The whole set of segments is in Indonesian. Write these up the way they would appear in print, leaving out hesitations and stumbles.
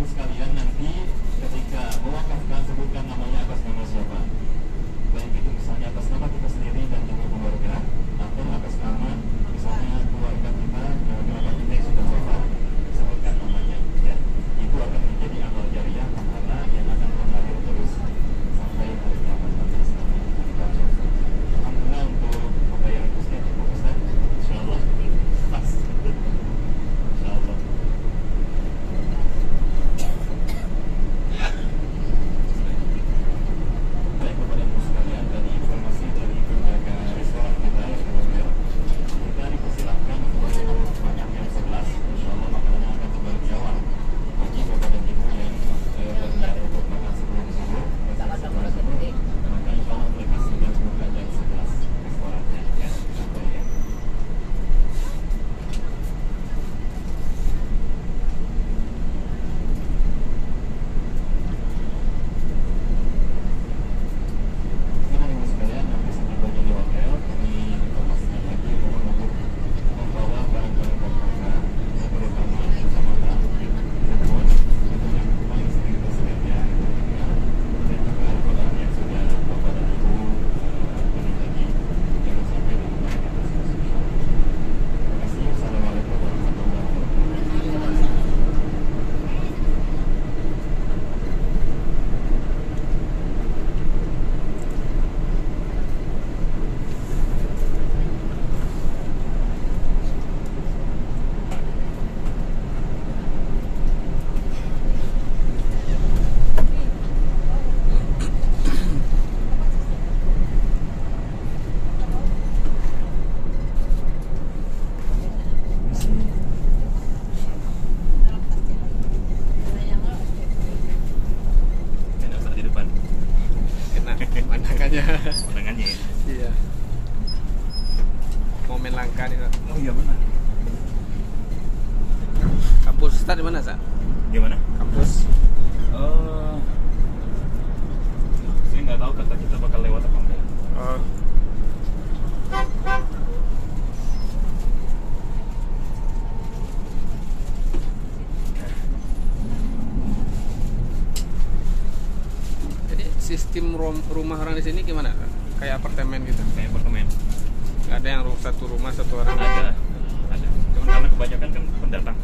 Ibu sekalian, nanti ketika mewakafkan sebutkan namanya atas nama siapa. Baik itu misalnya atas nama kita sendiri dan juga keluarga, atau atas nama misalnya keluarga kita, kerabat kita yang sudah wafat, sebutkan namanya. Ya, itu akan menjadi amal jariah pahala yang akan mengalir terus sampai hari kiamat nanti. Alhamdulillah untuk pembayaran kosnya cukup besar, insyaallah pas. Insyaallah. Baik kepada ibu sekalian, tadi informasi dari penjaga restoran kita yang berhasil. Kita dipersilahkan untuk banyak yang 11, insyaallah makanannya akan kembali di awal. Bagi kepada ibu yang berniat untuk makan sebelum subuh, maka insyaallah mereka sudah buka jam 11 restorannya ya. Sampai ya. Mungkin ibu sekalian nanti setelahnya di hotel kami informasikan lagi mohon untuk membawa barang-barang berharga yang terutama kacamata, handphone itu yang paling sering tersedia dan juga Al-Quran yang sudah bapak dan ibu beli tadi, jangan sampai lupa yang tersebut. Terima kasih. Assalamualaikum warahmatullahi wabarakatuh. Enak Pak, di depan Enak pemandangannya. undangannya ya. Iya. Momen langka nih, Kak. Oh iya benar. Kampus Ustaz di mana, Sa? Gimana? Kampus. Saya nggak tahu kata kita bakal lewat apa enggak. Oh. Jadi sistem rumah orang di sini gimana, Kak? Kayak apartemen gitu. Kayak apartemen. Nggak ada yang satu rumah satu orang. Ada. Cuman karena kebanyakan kan pendatang.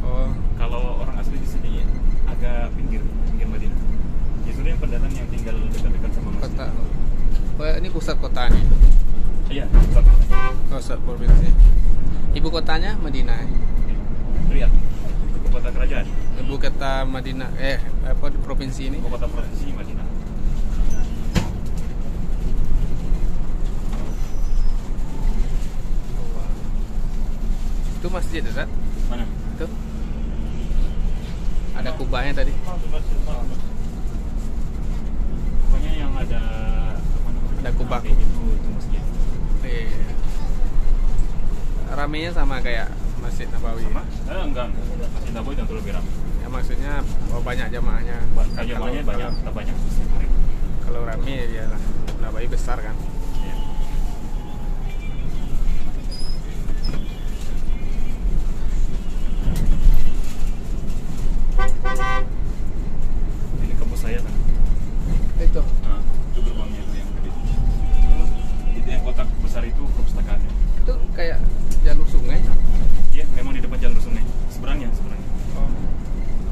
Oh. Kalau orang asli di sini agak pinggir Madinah. Justru yang pendatang yang tinggal dekat-dekat sama masjid. Kota. Oh, ini pusat kota nih. Iya, pusat kotanya. Pusat provinsi. Ibu kotanya Madinah. Riyadh, ibu kota kerajaan. Ibu kota Madinah. Apa di provinsi ini? Ibu kota provinsi Madinah. Itu masjid, Ustaz? Mana? Itu. Ada kubahnya tadi. Pokoknya yang ada apa namanya? Ada kubah. Kayak gitu, itu masjid. Iya. Ramenya sama kayak Masjid Nabawi. Sama? Enggak. Masjid Nabawi tentu lebih ramai. Ya maksudnya banyak jamaahnya. Jamaahnya banyak, tetap banyak setiap hari. Kalau rame ya lah. Nabawi besar kan. Iya. Ini kampus saya kan. Itu. Nah, itu gerbangnya itu yang gede. Itu yang kotak besar itu perpustakaannya. Itu kayak jalur sungai. Iya, memang di depan jalur sungai. Seberangnya. Oh.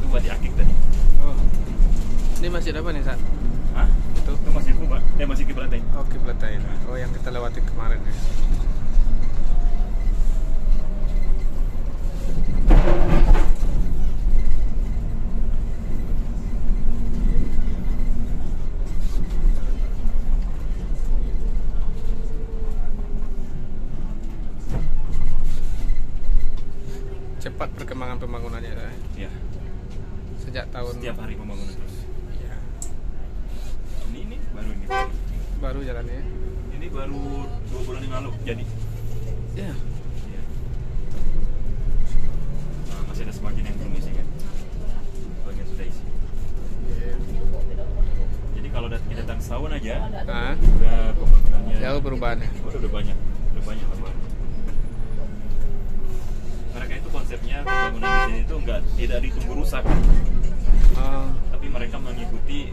Itu Wadi Akik tadi. Oh. Ini masjid apa nih, Sat? Hah? Itu. Itu masih Kuba. Masih Kiblatain. Oh, Kiblatain. Oh, yang kita lewati kemarin ya. Cepat perkembangan pembangunannya ya. Iya. Sejak tahun Setiap hari pembangunan terus. ya, Ini baru ini. baru jalannya. Ini baru 2 bulan yang lalu jadi. Ya. Iya. Nah, masih ada sebagian yang belum isi kan. Sebagian sudah isi. Iya. Jadi kalau kita datang setahun aja, Nah, udah pembangunannya jauh perubahannya. udah banyak perubahan. Mereka itu konsepnya pembangunan di sini itu tidak ditunggu rusak, tapi mereka mengikuti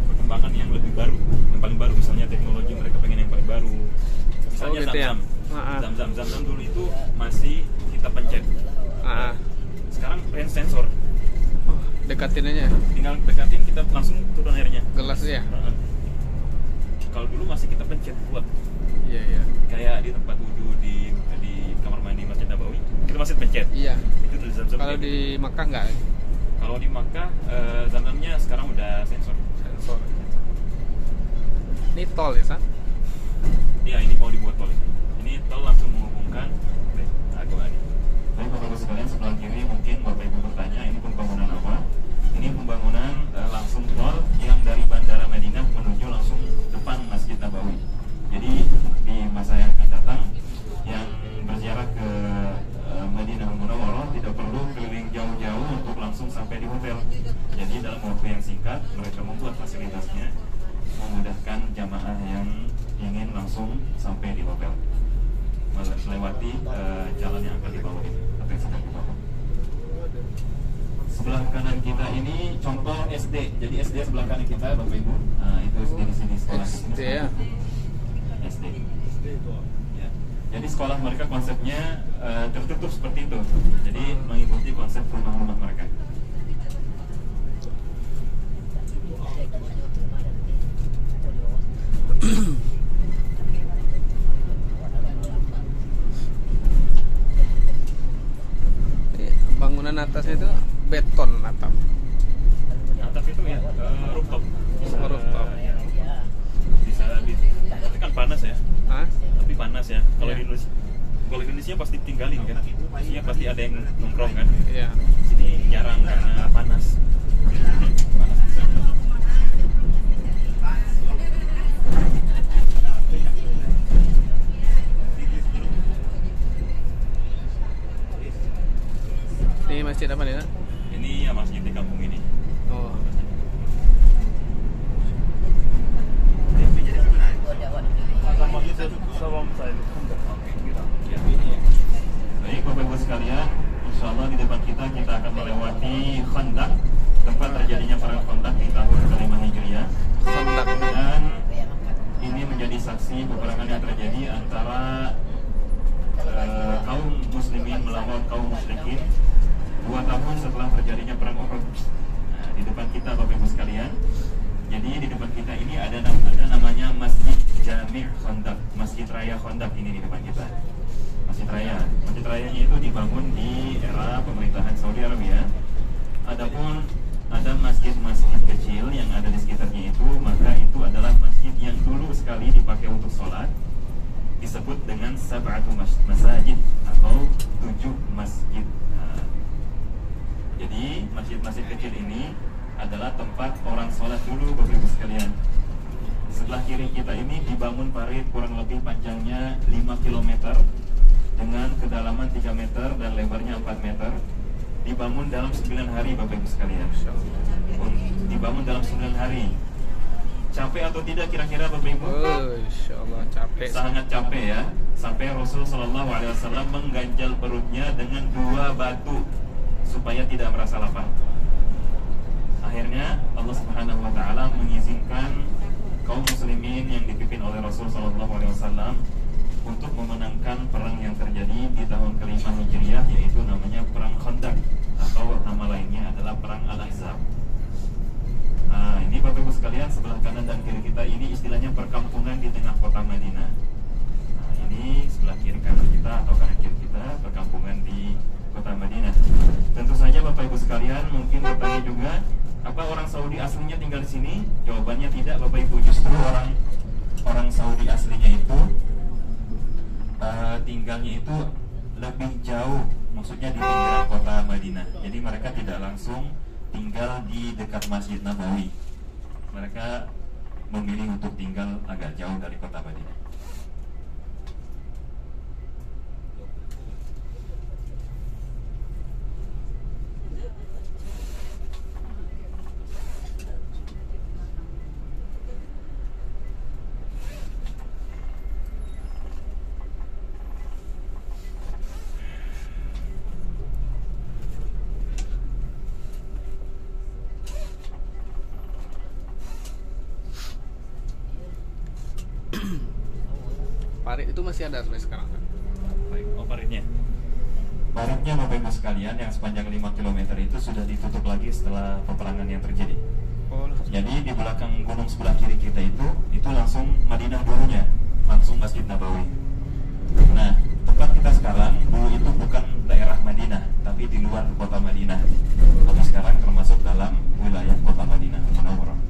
perkembangan yang lebih baru, yang paling baru. Misalnya teknologi mereka pengen yang paling baru. Misalnya gitu ya? Zam-zam dulu itu masih kita pencet. Sekarang hand sensor. Dekatin aja. Tinggal dekatin, kita langsung turun airnya. Gelas ya. Kalau dulu masih kita pencet buat. Iya. Kayak di tempat wudhu di kamar mandi Masjid Nabawi, kita masih pencet. Iya. Itu dari Zam-zam. Kalau di Makkah enggak? Kalau di Makkah Zam-zamnya sekarang udah sensor. Ini tol ya, San? Iya, ini mau dibuat tol. Ini tol langsung menghubungkan Agwani. Baik Bapak-Ibu sekalian, sebelah kiri mungkin Bapak Ibu bertanya, ini pembangunan apa? Ini pembangunan langsung tol yang dari Bandara Madinah menuju langsung depan Masjid Nabawi. Jadi di masa yang akan datang, yang berziarah ke Madinah Munawwarah tidak perlu keliling jauh-jauh untuk langsung sampai di hotel. Jadi dalam waktu yang singkat mereka membuat fasilitasnya memudahkan jamaah yang ingin langsung sampai di hotel melewati jalan yang akan dibangun atau yang sedang dibangun. Sebelah kanan kita ini contoh SD. Jadi SD sebelah kanan kita Bapak Ibu. Nah, itu SD di sini sekolah di sini. SD ya. SD. Ya. Jadi sekolah mereka konsepnya tertutup seperti itu. Jadi mengikuti konsep rumah-rumah mereka. Bangunan atasnya itu beton atap. Atap itu ya rooftop. Rooftop. Bisa tapi kan panas ya. Tapi panas ya. Kalau di Indonesia pasti tinggalin kan. Maksudnya pasti ada yang nongkrong kan. Iya. Sini jarang karena panas. Panas di sana. Ini masjid apa nih, Nak? Ini ya masjid di kampung ini. Oh. Baik Bapak Ibu sekalian, insya Allah di depan kita akan melewati Khandaq, tempat terjadinya perang Khandaq di tahun ke-5 Hijriah. Khandaq. Dan ini menjadi saksi peperangan yang terjadi antara kaum muslimin melawan kaum musyrikin 2 tahun setelah terjadinya perang Uhud. Nah, di depan kita Bapak Ibu sekalian, jadi di depan kita ini ada namanya Masjid Jami' Khandaq, Masjid Raya Khandaq ini di depan kita. Masjid Rayanya itu dibangun di era pemerintahan Saudi Arabia. Adapun ada masjid-masjid kecil yang ada di sekitarnya itu, maka itu adalah masjid yang dulu sekali dipakai untuk sholat, disebut dengan sab'atu masajid atau 7 masjid. Nah, jadi masjid-masjid kecil ini adalah tempat orang sholat dulu Bapak Ibu sekalian. Sebelah kiri kita ini dibangun parit kurang lebih panjangnya 5 km dengan kedalaman 3 meter dan lebarnya 4 meter. Dibangun dalam 9 hari Bapak Ibu sekalian. Dibangun dalam 9 hari. Capek atau tidak kira-kira Bapak Ibu? Insyaallah capek. Sangat capek ya. Sampai Rasul Shallallahu Alaihi Wasallam mengganjal perutnya dengan 2 batu supaya tidak merasa lapar. Akhirnya Allah Subhanahu Wa Taala mengizinkan kaum muslimin yang dipimpin oleh Rasul Shallallahu Alaihi Wasallam untuk memenangkan perang yang terjadi di tahun ke-5 Hijriah, yaitu namanya Perang Khandaq atau nama lainnya adalah Perang Al-Ahzab. Nah, ini Bapak Ibu sekalian, sebelah kanan dan kiri kita ini istilahnya perkampungan di tengah kota Madinah. Nah, ini sebelah kiri kanan kita atau kanan kiri kita perkampungan di kota Madinah. Tentu saja Bapak Ibu sekalian mungkin bertanya juga, apa orang Saudi aslinya tinggal di sini? Jawabannya tidak Bapak Ibu, justru orang Saudi aslinya itu tinggalnya itu lebih jauh, maksudnya di pinggiran kota Madinah. Jadi mereka tidak langsung tinggal di dekat Masjid Nabawi. Mereka memilih untuk tinggal agak jauh dari kota Madinah. parit itu masih ada sampai sekarang kan? Oh, paritnya. Paritnya Bapak Ibu sekalian yang sepanjang 5 km itu sudah ditutup lagi setelah peperangan yang terjadi. Oh, Jadi di belakang gunung sebelah kiri kita itu langsung Madinah dulunya, langsung Masjid Nabawi. Nah, tempat kita sekarang dulu itu bukan daerah Madinah, tapi di luar kota Madinah. Tapi sekarang termasuk dalam wilayah kota Madinah Munawwarah.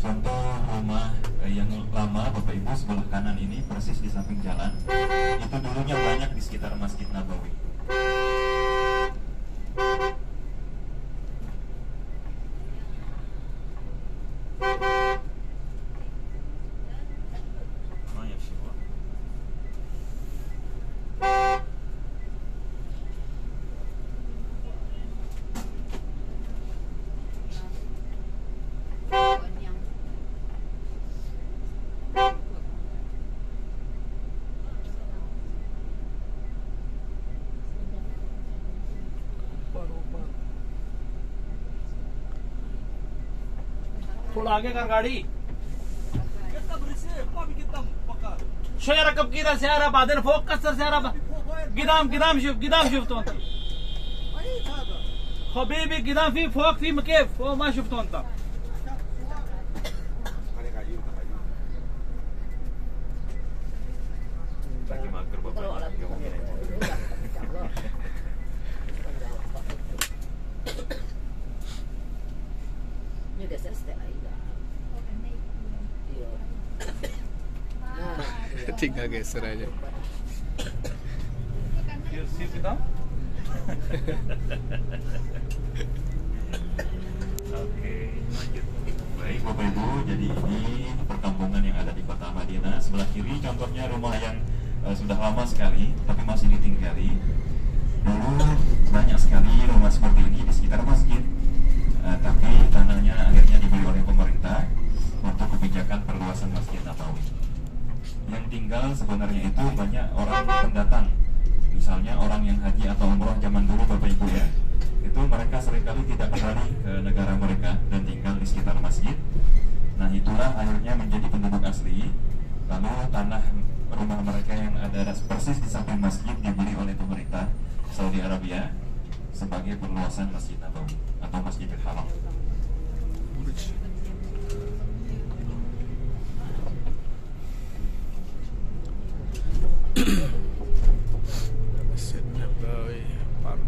Contoh rumah yang lama Bapak Ibu sebelah kanan ini persis di samping jalan, itu dulunya banyak di sekitar Masjid Nabawi. Oh ya sih. थोड़ा आगे कर गाड़ी شوية ركب كده سيارة بعدين فوق كسر سيارة قدام شفته انت حبيبي قدام في فوق في مكيف فوق ما شفته انت Lagi mager bapaknya. Ini udah selesai aja. Iya. Nah, tinggal geser aja. सिर कितना Oke, lanjut. Baik Bapak Ibu, jadi ini perkampungan yang ada di kota Madinah. Sebelah kiri contohnya rumah yang sudah lama sekali, tapi masih ditinggali. Dulu banyak sekali rumah seperti ini di sekitar masjid, tapi tanahnya akhirnya dibeli oleh pemerintah untuk kebijakan perluasan Masjid Nabawi. Yang tinggal sebenarnya itu banyak orang pendatang, misalnya orang yang haji atau umroh zaman dulu Bapak Ibu ya. Itu mereka seringkali tidak kembali ke negara mereka dan tinggal di sekitar masjid. Nah itulah akhirnya menjadi penduduk asli. Lalu tanah rumah mereka yang ada persis di samping masjid dibeli oleh pemerintah Saudi Arabia sebagai perluasan Masjid Nabawi atau Masjidil Haram. Masjid Nabawi Park.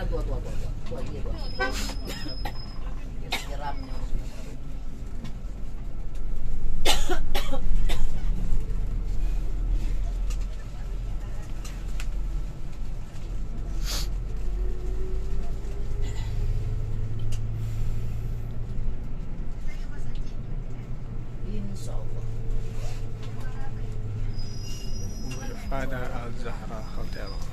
tua iya tua. Nyiramnya. Insya Allah. Pada Al Zahra Hotel.